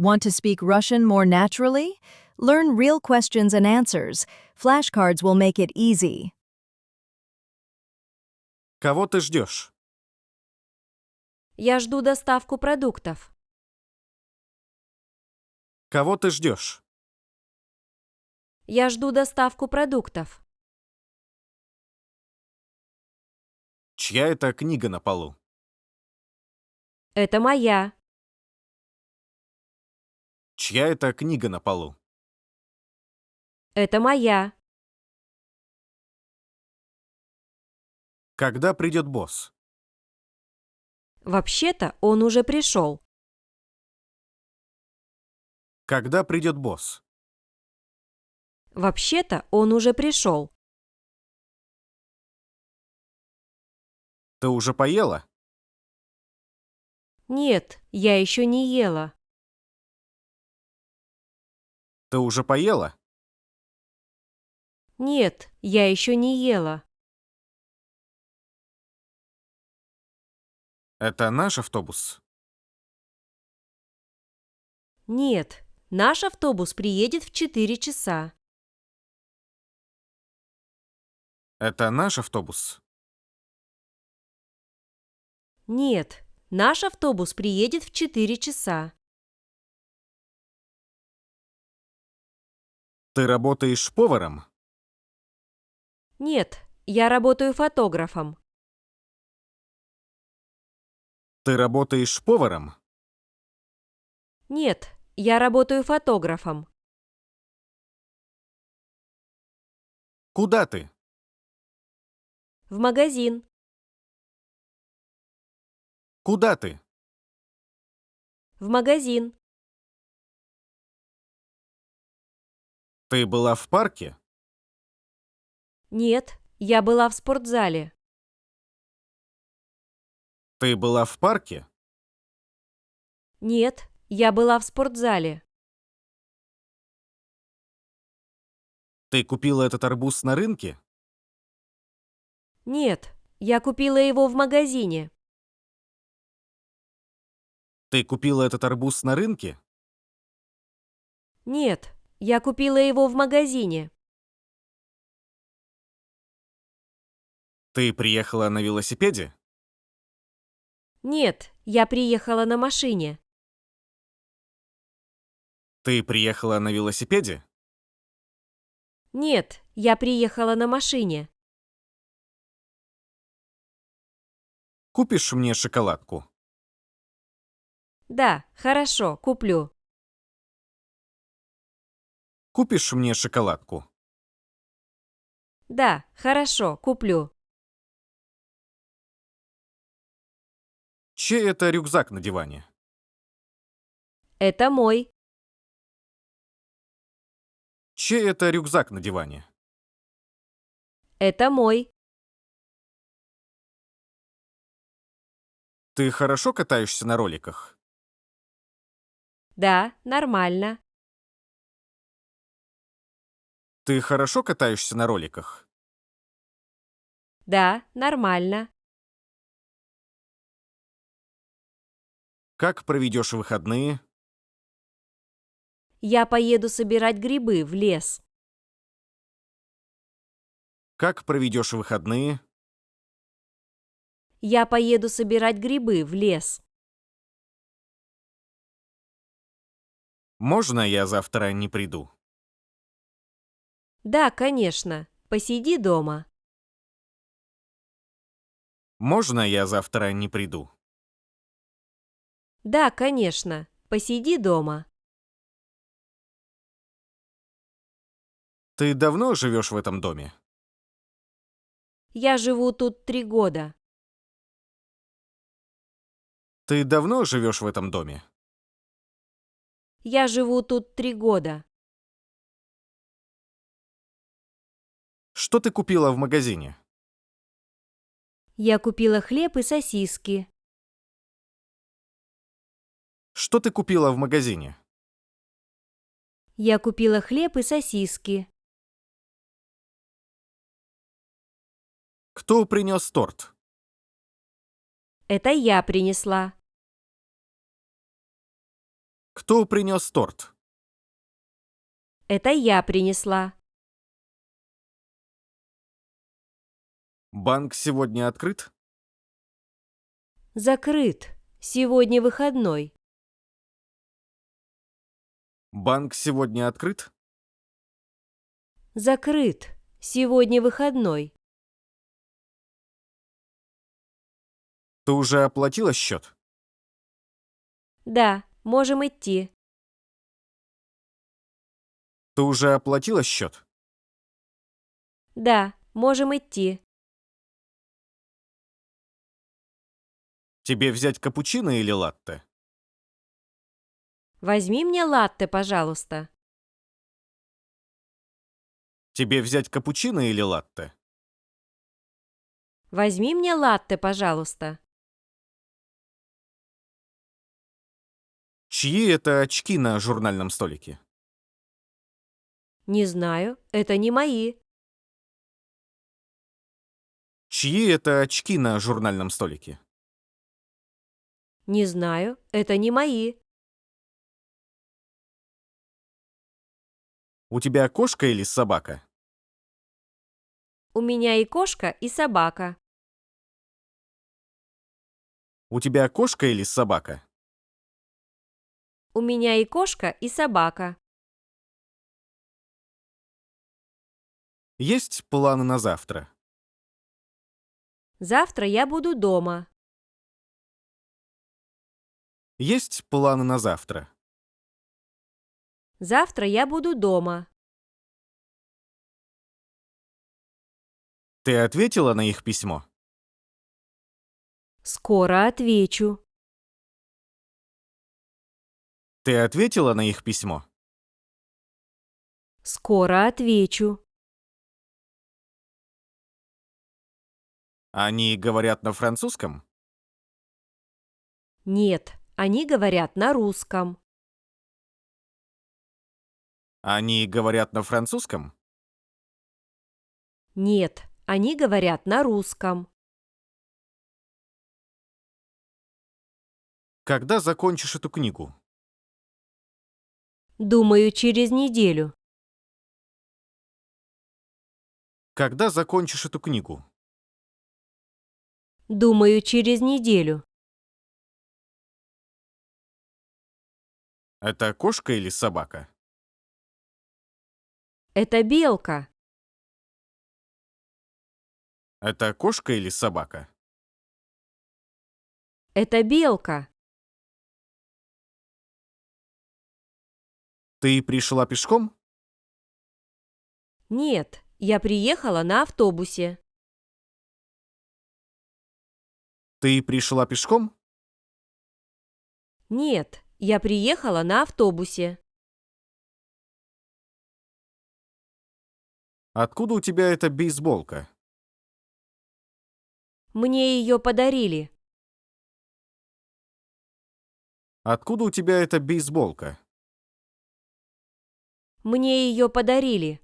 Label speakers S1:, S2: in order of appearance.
S1: Want to speak Russian more naturally? Learn real questions and answers. Flashcards will make it easy.
S2: Кого ты ждешь?
S3: Я жду доставку продуктов.
S2: Кого ты ждешь?
S3: Я жду доставку продуктов.
S2: Чья это книга на полу?
S3: Это моя.
S2: Чья это книга на полу?
S3: Это моя.
S2: Когда придет босс?
S3: Вообще-то он уже пришел.
S2: Когда придет босс?
S3: Вообще-то он уже пришел.
S2: Ты уже поела?
S3: Нет, я еще не ела.
S2: Ты уже поела?
S3: Нет, я еще не ела.
S2: Это наш автобус?
S3: Нет, наш автобус приедет в 4 часа.
S2: Это наш автобус?
S3: Нет, наш автобус приедет в 4 часа.
S2: Ты работаешь поваром?
S3: Нет, я работаю фотографом.
S2: Ты работаешь поваром?
S3: Нет, я работаю фотографом.
S2: Куда ты?
S3: В магазин.
S2: Куда ты?
S3: В магазин.
S2: Ты была в парке?
S3: Нет, я была в спортзале.
S2: Ты была в парке?
S3: Нет, я была в спортзале.
S2: Ты купила этот арбуз на рынке?
S3: Нет, я купила его в магазине.
S2: Ты купила этот арбуз на рынке?
S3: Нет, я купила его в магазине.
S2: Ты приехала на велосипеде?
S3: Нет, я приехала на машине.
S2: Ты приехала на велосипеде?
S3: Нет, я приехала на машине.
S2: Купишь мне шоколадку?
S3: Да, хорошо, куплю.
S2: Купишь мне шоколадку?
S3: Да, хорошо, куплю.
S2: Чей это рюкзак на диване?
S3: Это мой.
S2: Чей это рюкзак на диване?
S3: Это мой.
S2: Ты хорошо катаешься на роликах?
S3: Да, нормально.
S2: Ты хорошо катаешься на роликах?
S3: Да, нормально.
S2: Как проведешь выходные?
S3: Я поеду собирать грибы в лес.
S2: Как проведешь выходные?
S3: Я поеду собирать грибы в лес.
S2: Можно я завтра не приду?
S3: Да, конечно. Посиди дома.
S2: Можно я завтра не приду?
S3: Да, конечно. Посиди дома.
S2: Ты давно живешь в этом доме?
S3: Я живу тут 3 года.
S2: Ты давно живешь в этом доме?
S3: Я живу тут 3 года.
S2: Что ты купила в магазине?
S3: Я купила хлеб и сосиски.
S2: Что ты купила в магазине?
S3: Я купила хлеб и сосиски.
S2: Кто принес торт?
S3: Это я принесла.
S2: Кто принес торт?
S3: Это я принесла.
S2: Банк сегодня открыт?
S3: Закрыт. Сегодня выходной.
S2: Банк сегодня открыт?
S3: Закрыт. Сегодня выходной.
S2: Ты уже оплатила счет?
S3: Да, можем идти.
S2: Ты уже оплатила счет?
S3: Да, можем идти.
S2: Тебе взять капучино или латте?
S3: Возьми мне латте, пожалуйста.
S2: Тебе взять капучино или латте?
S3: Возьми мне латте, пожалуйста.
S2: Чьи это очки на журнальном столике?
S3: Не знаю, это не мои.
S2: Чьи это очки на журнальном столике?
S3: Не знаю, это не мои.
S2: У тебя кошка или собака?
S3: У меня и кошка, и собака.
S2: У тебя кошка или собака?
S3: У меня и кошка, и собака.
S2: Есть планы на завтра?
S3: Завтра я буду дома.
S2: Есть планы на завтра?
S3: Завтра я буду дома.
S2: Ты ответила на их письмо?
S3: Скоро отвечу.
S2: Ты ответила на их письмо?
S3: Скоро отвечу.
S2: Они говорят на французском?
S3: Нет, они говорят на русском.
S2: Они говорят на французском?
S3: Нет, они говорят на русском.
S2: Когда закончишь эту книгу?
S3: Думаю, через неделю.
S2: Когда закончишь эту книгу?
S3: Думаю, через неделю.
S2: Это кошка или собака?
S3: Это белка.
S2: Это кошка или собака?
S3: Это белка.
S2: Ты пришла пешком?
S3: Нет, я приехала на автобусе.
S2: Ты пришла пешком?
S3: Нет, я приехала на автобусе.
S2: Откуда у тебя эта бейсболка?
S3: Мне ее подарили.
S2: Откуда у тебя эта бейсболка?
S3: Мне ее подарили.